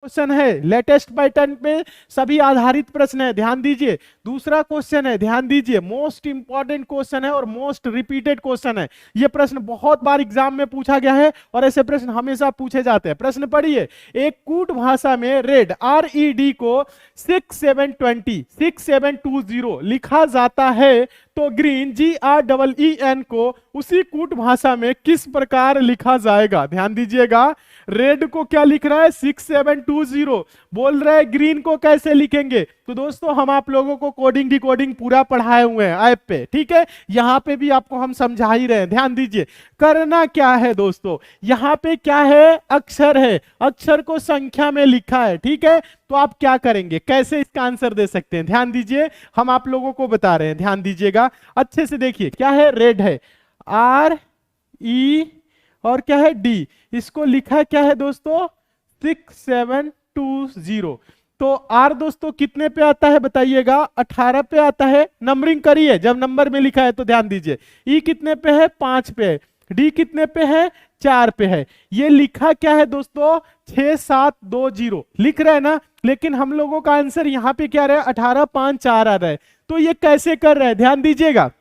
Question है, latest pattern पे सभी आधारित प्रश्न है, ध्यान दीजिए। दूसरा क्वेश्चन है, ध्यान दीजिए, मोस्ट इंपॉर्टेंट क्वेश्चन है और मोस्ट रिपीटेड क्वेश्चन है। ये प्रश्न बहुत बार एग्जाम में पूछा गया है और ऐसे प्रश्न हमेशा पूछे जाते हैं। प्रश्न पढ़िए, एक कूट भाषा में रेड RED को 6720 लिखा जाता है तो ग्रीन GREEN को उसी कूट भाषा में किस प्रकार लिखा जाएगा? ध्यान दीजिएगा, रेड को क्या लिख रहा है? 6720 बोल रहा है, ग्रीन को कैसे लिखेंगे? तो दोस्तों हम आप लोगों को कोडिंग डिकोडिंग पूरा पढ़ाए हुए हैं ऐप पे, ठीक है। यहां पे भी आपको हम समझा ही रहे हैं। ध्यान दीजिए, करना क्या है दोस्तों, यहां पे क्या है? अक्षर है, अक्षर को संख्या में लिखा है, ठीक है। तो आप क्या करेंगे, कैसे इसका आंसर दे सकते हैं? ध्यान दीजिए, हम आप लोगों को बता रहे हैं, ध्यान दीजिएगा अच्छे से। देखिए क्या है, रेड है, RE और क्या है? D। इसको लिखा क्या है दोस्तों? 6720। तो R दोस्तों कितने पे आता है बताइएगा? 18 पे आता है। नंबरिंग करिए, जब नंबर में लिखा है तो ध्यान दीजिए। E कितने पे है? 5 पे है। D कितने पे है? 4 पे है। ये लिखा क्या है दोस्तों? 6720 लिख रहा है ना, लेकिन हम लोगों का आंसर यहाँ पे क्या रहा है? 18 5 4 आ रहा है। तो ये कैसे कर रहा है? ध्यान दीजिएगा,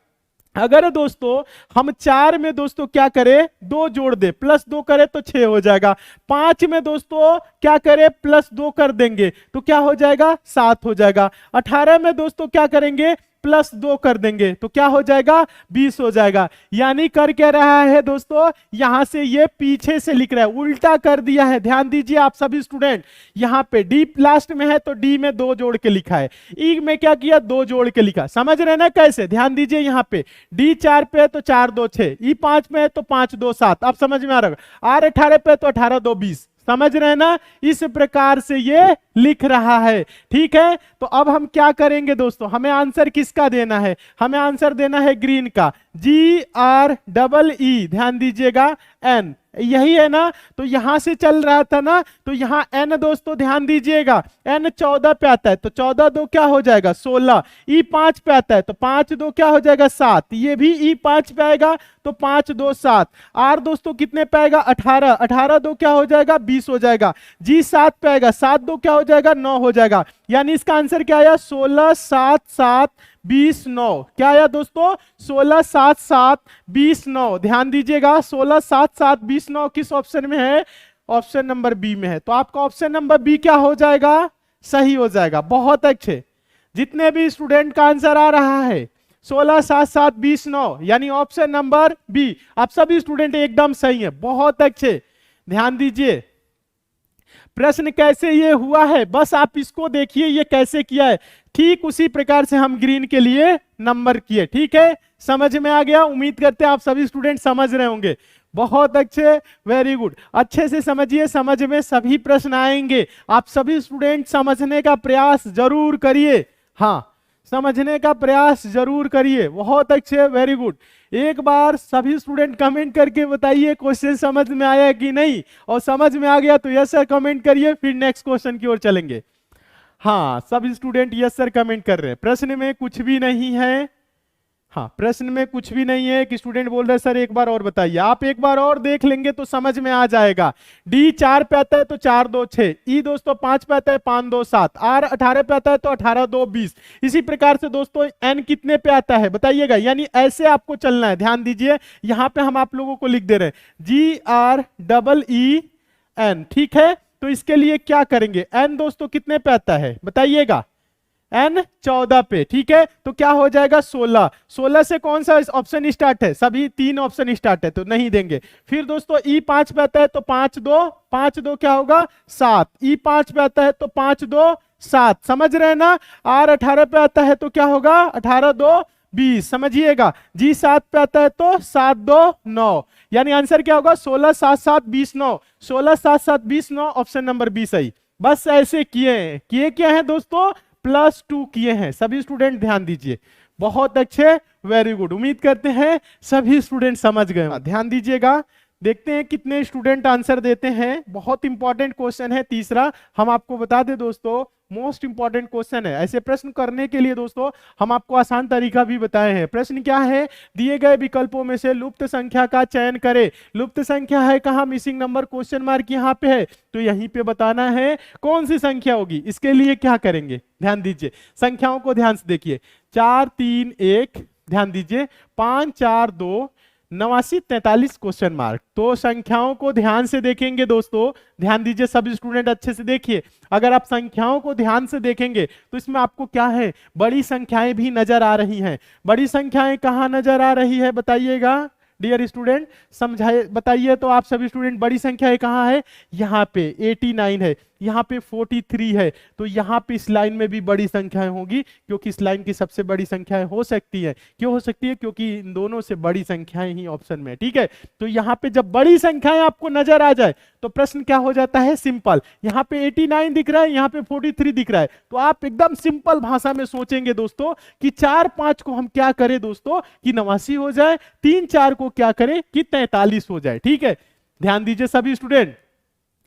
अगर दोस्तों हम 4 में दोस्तों क्या करें? 2 जोड़ दे, +2 करें तो 6 हो जाएगा। 5 में दोस्तों क्या करें? +2 कर देंगे तो क्या हो जाएगा? 7 हो जाएगा। 18 में दोस्तों क्या करेंगे? +2 कर देंगे तो क्या हो जाएगा? 20 हो जाएगा। यानी कर क्या रहा है दोस्तों? यहां से ये पीछे से लिख रहा है, उल्टा कर दिया है। ध्यान दीजिए आप सभी स्टूडेंट, यहां पे D लास्ट में है तो D में 2 जोड़ के लिखा है, E में क्या किया? 2 जोड़ के लिखा। समझ रहे ना कैसे? ध्यान दीजिए, यहां पे D 4 पे है तो 4 2 6, E 5 में है तो 5 2 7। अब समझ में आ रहा है। R 18 पे है तो 18 2 20। समझ रहे हैं ना? इस प्रकार से ये लिख रहा है, ठीक है। तो अब हम क्या करेंगे दोस्तों? हमें आंसर किसका देना है? हमें आंसर देना है ग्रीन का, GREE। ध्यान दीजिएगा, N यही है ना। तो यहां से चल रहा था ना, तो यहां N दोस्तों ध्यान दीजिएगा, N 14 पे आता है तो 14 2 क्या हो जाएगा? 16। E 5 पे आता है तो 5 2 क्या हो जाएगा? 7। ये भी E 5 पे आएगा तो 5 2 7। R दोस्तों कितने पे आएगा? 18। 18 2 क्या हो जाएगा? 20 हो जाएगा। G 7 पे आएगा, 7 2 क्या हो जाएगा? 9 हो जाएगा। यानी इसका आंसर क्या आया? 16 7 7 20 9। क्या आया दोस्तों? 16 7 7 20 9। ध्यान दीजिएगा, 16 7 7 20 9 किस ऑप्शन में है? ऑप्शन नंबर बी में है। तो आपका ऑप्शन नंबर बी क्या हो जाएगा? सही हो जाएगा। बहुत अच्छे, जितने भी स्टूडेंट का आंसर आ रहा है 16 7 7 20 9, यानी ऑप्शन नंबर बी। आप सभी स्टूडेंट एकदम सही है, बहुत अच्छे। ध्यान दीजिए, प्रश्न कैसे ये हुआ है, बस आप इसको देखिए, ये कैसे किया है। ठीक उसी प्रकार से हम ग्रीन के लिए नंबर किए, ठीक है। समझ में आ गया? उम्मीद करते हैं आप सभी स्टूडेंट समझ रहे होंगे। बहुत अच्छे, वेरी गुड। अच्छे से समझिए, समझ में सभी प्रश्न आएंगे। आप सभी स्टूडेंट समझने का प्रयास जरूर करिए। हाँ, समझने का प्रयास जरूर करिए। बहुत अच्छे, वेरी गुड। एक बार सभी स्टूडेंट कमेंट करके बताइए क्वेश्चन समझ में आया कि नहीं, और समझ में आ गया तो यस सर कमेंट करिए, फिर नेक्स्ट क्वेश्चन की ओर चलेंगे। हाँ, सभी स्टूडेंट यस सर कमेंट कर रहे हैं। प्रश्न में कुछ भी नहीं है। हाँ, प्रश्न में कुछ भी नहीं है। कि स्टूडेंट बोल रहे हैं सर एक बार और बताइए। आप एक बार और देख लेंगे तो समझ में आ जाएगा। D 4 पे आता है तो 4 2 6, E दोस्तों 5 पे आता है 5 2 7, R 18 पे आता है तो 18 2 20। इसी प्रकार से दोस्तों N कितने पे आता है बताइएगा। यानी ऐसे आपको चलना है। ध्यान दीजिए, यहां पे हम आप लोगों को लिख दे रहे हैं GREEN, ठीक है। तो इसके लिए क्या करेंगे? N दोस्तों कितने पे आता है बताइएगा? N 14 पे, ठीक है। तो क्या हो जाएगा? 16। 16 से कौन सा ऑप्शन स्टार्ट है? सभी 3 ऑप्शन स्टार्ट है तो नहीं देंगे। फिर दोस्तों E 5 पे आता है तो 5 2 क्या होगा? 7। E 5 पे आता है तो 5 2 7। समझ रहे हैं ना? R 18 पे आता है तो क्या होगा? 18 2 20। समझिएगा। G 7 पे आता है तो 7 2 9। यानी आंसर क्या होगा? 16 7 7 20 9। 16 7 7 20 9, ऑप्शन नंबर बी सही। बस ऐसे किए क्या है दोस्तों? +2 किए हैं। सभी स्टूडेंट ध्यान दीजिए। बहुत अच्छे, वेरी गुड। उम्मीद करते हैं सभी स्टूडेंट समझ गए। ध्यान दीजिएगा, देखते हैं कितने स्टूडेंट आंसर देते हैं। बहुत इंपॉर्टेंट क्वेश्चन है तीसरा, हम आपको बता दें दोस्तों, मोस्ट इंपॉर्टेंट क्वेश्चन है। ऐसे प्रश्न करने के लिए दोस्तों हम आपको आसान तरीका भी बताए हैं। प्रश्न क्या है, दिए गए विकल्पों में से लुप्त संख्या का चयन करें। लुप्त संख्या है कहाँ, मिसिंग नंबर, क्वेश्चन मार्क यहाँ पे है, तो यहीं पे बताना है कौन सी संख्या होगी। इसके लिए क्या करेंगे, ध्यान दीजिए, संख्याओं को ध्यान से देखिए। 4 3 1, ध्यान दीजिए, 5 4 2, 89 43 क्वेश्चन मार्क। तो संख्याओं को ध्यान से देखेंगे दोस्तों, ध्यान दीजिए सभी स्टूडेंट अच्छे से देखिए। अगर आप संख्याओं को ध्यान से देखेंगे तो इसमें आपको क्या है, बड़ी संख्याएं भी नजर आ रही हैं। बड़ी संख्याएं कहां नजर आ रही है बताइएगा डियर स्टूडेंट, समझाइए बताइए तो आप सभी स्टूडेंट, बड़ी संख्या कहाँ है, यहाँ पे 89 है, यहाँ पे 43 है, तो यहाँ पे इस लाइन में भी बड़ी संख्याएं होगी, क्योंकि इस लाइन की सबसे बड़ी संख्याएं हो सकती है। क्यों हो सकती है, क्योंकि इन दोनों से बड़ी संख्याएं ही ऑप्शन में, ठीक है। तो यहाँ पे जब बड़ी संख्याएं आपको नजर आ जाए तो प्रश्न क्या हो जाता है, सिंपल। यहाँ पे 89 दिख रहा है, यहाँ पे 43 दिख रहा है, तो आप एकदम सिंपल भाषा में सोचेंगे दोस्तों कि 4 5 को हम क्या करें दोस्तों कि 89 हो जाए, 3 4 को क्या करें कि 43 हो जाए, ठीक है। ध्यान दीजिए सभी स्टूडेंट,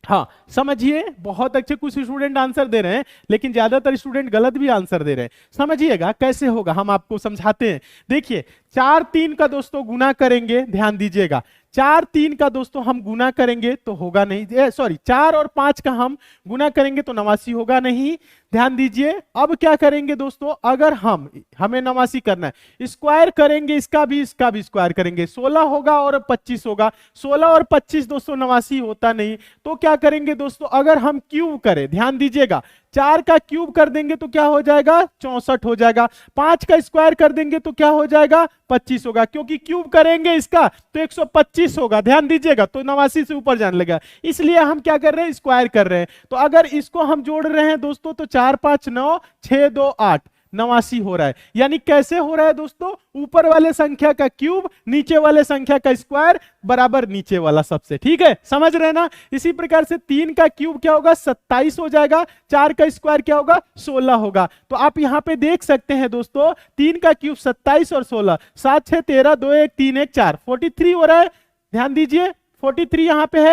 हाँ समझिए, बहुत अच्छे कुछ स्टूडेंट आंसर दे रहे हैं लेकिन ज्यादातर स्टूडेंट गलत भी आंसर दे रहे हैं। समझिएगा कैसे होगा, हम आपको समझाते हैं। देखिए 4 3 का दोस्तों गुना करेंगे, ध्यान दीजिएगा, 4 3 का दोस्तों हम गुना करेंगे तो होगा नहीं, सॉरी 4 और 5 का हम गुना करेंगे तो 89 होगा नहीं। ध्यान दीजिए, अब क्या करेंगे दोस्तों, अगर हमें 89 करना है, स्क्वायर करेंगे, इसका भी स्क्वायर करेंगे, 16 होगा और 25 होगा। 16 और 25 दोस्तों 89 होता नहीं, तो क्या करेंगे दोस्तों, अगर हम क्यूब करें, ध्यान दीजिएगा, 4 का क्यूब कर देंगे तो क्या हो जाएगा, 64 हो जाएगा। 5 का स्क्वायर कर देंगे तो क्या हो जाएगा, 25 होगा, क्योंकि क्यूब करेंगे इसका तो 125 होगा। ध्यान दीजिएगा, तो 89 से ऊपर जाने लगा, इसलिए हम क्या कर रहे हैं, स्क्वायर कर रहे हैं। तो अगर इसको हम जोड़ रहे हैं दोस्तों तो 4 5 9, 6 2 8, 89 हो रहा है। यानी कैसे हो रहा है दोस्तों, ऊपर वाले संख्या का क्यूब, नीचे वाले संख्या का स्क्वायर बराबर नीचे वाला सबसे, ठीक है, समझ रहे हैं ना। इसी प्रकार से 3 का क्यूब क्या होगा, 27 हो जाएगा, 4 का स्क्वायर क्या होगा, 16 होगा। तो आप यहां पे देख सकते हैं दोस्तों, 3 का क्यूब 27 और 16, 7 6 13, 2 1 3 1 4, 43 हो रहा है। ध्यान दीजिए 43 यहां पे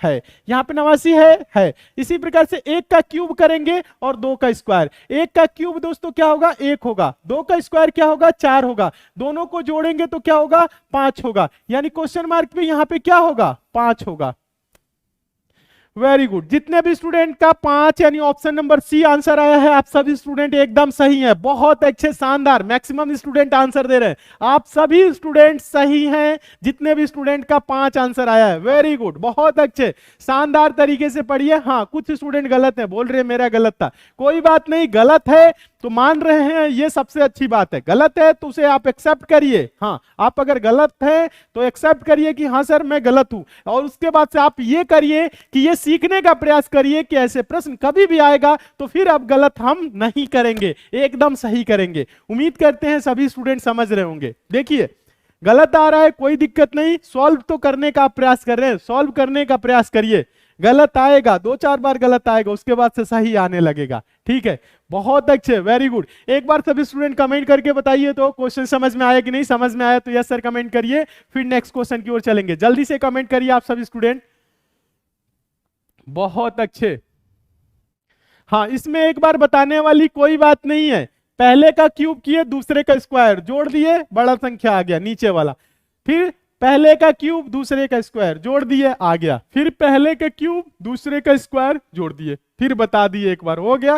है, यहां पे 89 है। इसी प्रकार से 1 का क्यूब करेंगे और 2 का स्क्वायर, 1 का क्यूब दोस्तों क्या होगा, 1 होगा, 2 का स्क्वायर क्या होगा, 4 होगा, दोनों को जोड़ेंगे तो क्या होगा, 5 होगा। यानी क्वेश्चन मार्क पे यहां पे क्या होगा, 5 होगा। वेरी गुड, जितने भी स्टूडेंट का 5 यानी ऑप्शन नंबर सी आंसर आया है, आप सभी स्टूडेंट एकदम सही हैं, बहुत अच्छे, शानदार, मैक्सिमम स्टूडेंट आंसर दे रहे हैं, आप सभी स्टूडेंट सही हैं। जितने भी स्टूडेंट का 5 आंसर आया है, वेरी गुड, बहुत अच्छे, शानदार तरीके से पढ़िए। हाँ कुछ स्टूडेंट गलत है, बोल रहे मेरा गलत था, कोई बात नहीं, गलत है तो मान रहे हैं, ये सबसे अच्छी बात है। गलत है तो उसे आप एक्सेप्ट करिए, हाँ आप अगर गलत है तो एक्सेप्ट करिए कि हाँ सर मैं गलत हूं, और उसके बाद से आप ये करिए कि ये सीखने का प्रयास करिए कि ऐसे प्रश्न कभी भी आएगा तो फिर अब गलत हम नहीं करेंगे, एकदम सही करेंगे। उम्मीद करते हैं सभी स्टूडेंट समझ रहे होंगे। देखिए गलत आ रहा है कोई दिक्कत नहीं, सॉल्व तो करने का प्रयास कर रहे हैं, सॉल्व करने का प्रयास करिए। गलत आएगा, 2 4 बार गलत आएगा, उसके बाद से सही आने लगेगा, ठीक है। बहुत अच्छे, वेरी गुड। एक बार सभी स्टूडेंट कमेंट करके बताइए तो क्वेश्चन समझ में आया कि नहीं, समझ में आया तो यस सर कमेंट करिए, फिर नेक्स्ट क्वेश्चन की ओर चलेंगे। जल्दी से कमेंट करिए आप सभी स्टूडेंट, बहुत अच्छे। हाँ इसमें एक बार बताने वाली कोई बात नहीं है, पहले का क्यूब किए, दूसरे का स्क्वायर जोड़ दिए, बड़ा संख्या आ गया नीचे वाला, फिर पहले का क्यूब दूसरे का स्क्वायर जोड़ दिए आ गया, फिर पहले का क्यूब दूसरे का स्क्वायर जोड़ दिए, फिर बता दिए एक बार, हो गया,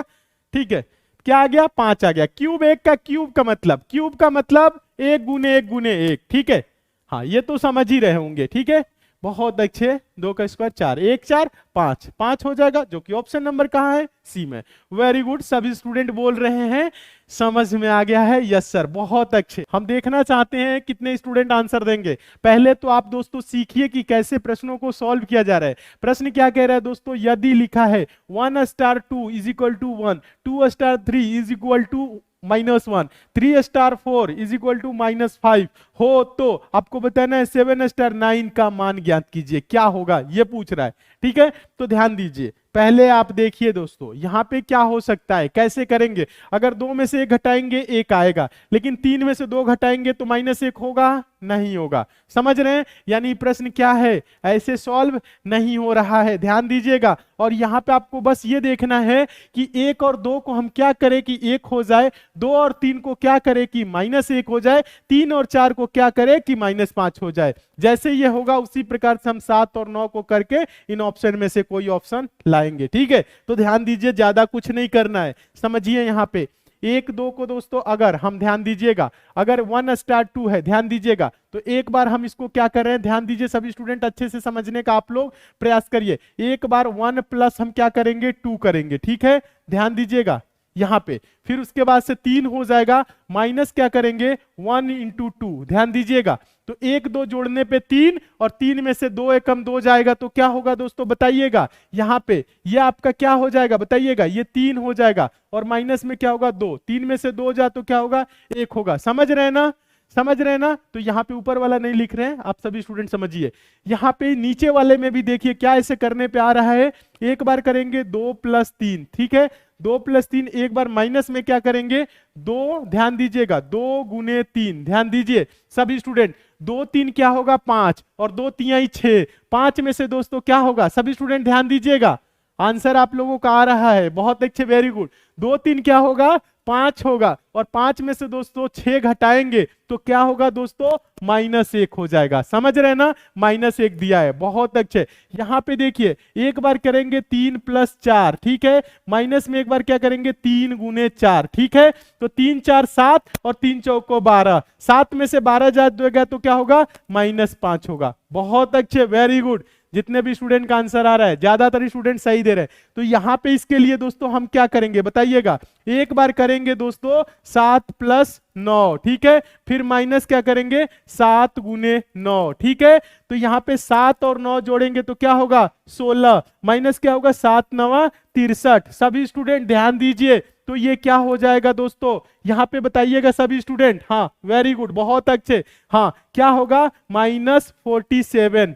ठीक है। क्या आ गया, 5 आ गया। क्यूब 1 का क्यूब का मतलब, क्यूब का मतलब 1 गुने 1 गुने 1, ठीक है। हाँ ये तो समझ ही रहे होंगे, ठीक है, बहुत अच्छे। 2 का स्क्वायर 4, 1 4 5, 5 हो जाएगा, जो कि ऑप्शन नंबर कहाँ है, सी में। वेरी गुड, सभी स्टूडेंट बोल रहे हैं समझ में आ गया है, यस सर, बहुत अच्छे। हम देखना चाहते हैं कितने स्टूडेंट आंसर देंगे। पहले तो आप दोस्तों सीखिए कि कैसे प्रश्नों को सॉल्व किया जा रहा है। प्रश्न क्या कह रहा है दोस्तों, यदि लिखा है 1 star 2 is equal to 1, 2 star 3 is equal to -1, 3 star 4 is equal to -5 हो, तो आपको बताना है 7 स्टार 9 का मान ज्ञात कीजिए, क्या होगा ये पूछ रहा है, ठीक है। तो ध्यान दीजिए, पहले आप देखिए दोस्तों यहां पे क्या हो सकता है, कैसे करेंगे। अगर 2 में से 1 घटाएंगे 1 आएगा, लेकिन 3 में से 2 घटाएंगे तो -1 होगा नहीं होगा। समझ रहे हैं? यानी प्रश्न क्या है, ऐसे सॉल्व नहीं हो रहा है, ध्यान दीजिएगा। और यहाँ पे आपको बस ये देखना है कि 1 और 2 को हम क्या करें कि 1 हो जाए, 2 और 3 को क्या करें कि -1 हो जाए, 3 और 4 को क्या करें कि -5 हो जाए। जैसे ये होगा उसी प्रकार से हम 7 और 9 को करके इन ऑप्शन में से कोई ऑप्शन लाएंगे। ठीक है, तो ध्यान दीजिए, ज्यादा कुछ नहीं करना है। समझिए यहाँ पे 1 2 को दोस्तों अगर हम ध्यान दीजिएगा, अगर 1 स्टार 2 है, ध्यान दीजिएगा, तो एक बार हम इसको क्या कर रहे हैं, ध्यान दीजिए सभी स्टूडेंट, अच्छे से समझने का आप लोग प्रयास करिए। एक बार 1 प्लस हम क्या करेंगे 2 करेंगे। ठीक है, ध्यान दीजिएगा यहां पे। फिर उसके बाद से 3 हो जाएगा, माइनस क्या करेंगे 1 इंटू 2, ध्यान दीजिएगा। तो 1 2 जोड़ने पे 3 और 3 में से 2 एकम 2 जाएगा, तो क्या होगा दोस्तों बताइएगा। यहां पे ये आपका क्या हो जाएगा बताइएगा, ये 3 हो जाएगा और माइनस में क्या होगा 2, 3 में से 2 जा तो क्या होगा 1 होगा। समझ रहे हैं ना, समझ रहे हैं ना। तो यहाँ पे ऊपर वाला नहीं लिख रहे हैं, आप सभी स्टूडेंट समझिए। यहाँ पे नीचे वाले में भी देखिए क्या ऐसे करने पे आ रहा है, एक बार करेंगे 2 + 3, ठीक है, 2 + 3, एक बार माइनस में क्या करेंगे 2, ध्यान दीजिएगा 2 × 3, ध्यान दीजिए सभी स्टूडेंट, 2 3 क्या होगा 5 और 2 3 6, 5 में से दोस्तों क्या होगा, सभी स्टूडेंट ध्यान दीजिएगा, आंसर आप लोगों का आ रहा है, बहुत अच्छे, वेरी गुड। 2 3 क्या होगा 5 होगा और 5 में से दोस्तों 6 घटाएंगे तो क्या होगा दोस्तों -1 हो जाएगा। समझ रहे हैं ना, -1 दिया है, बहुत अच्छे। यहां पे देखिए एक बार करेंगे 3 + 4, ठीक है, माइनस में एक बार क्या करेंगे 3 × 4, ठीक है, तो 3 4 7 और 3 चौको 12, 7 में से 12 जा देगा तो क्या होगा -5 होगा। बहुत अच्छे, वेरी गुड। जितने भी स्टूडेंट का आंसर आ रहा है, ज्यादातर स्टूडेंट सही दे रहे हैं। तो यहां पे इसके लिए दोस्तों हम क्या करेंगे बताइएगा, एक बार करेंगे दोस्तों 7 + 9, ठीक है, फिर माइनस क्या करेंगे 7 × 9, ठीक है, तो यहां पे 7 और 9 जोड़ेंगे तो क्या होगा 16, माइनस क्या होगा 7 × 9 = 63। सभी स्टूडेंट ध्यान दीजिए, तो ये क्या हो जाएगा दोस्तों, यहां पे बताइएगा सभी स्टूडेंट। हाँ वेरी गुड, बहुत अच्छे। हाँ क्या होगा -47।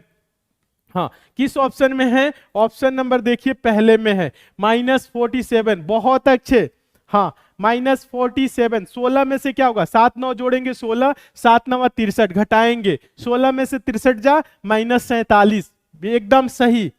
हाँ किस ऑप्शन में है, ऑप्शन नंबर देखिए पहले में है -47, बहुत अच्छे। हाँ -47, 16 में से क्या होगा 7 9 जोड़ेंगे 16, 7 9 63, घटाएंगे 16 में से 63 जा -47, एकदम सही।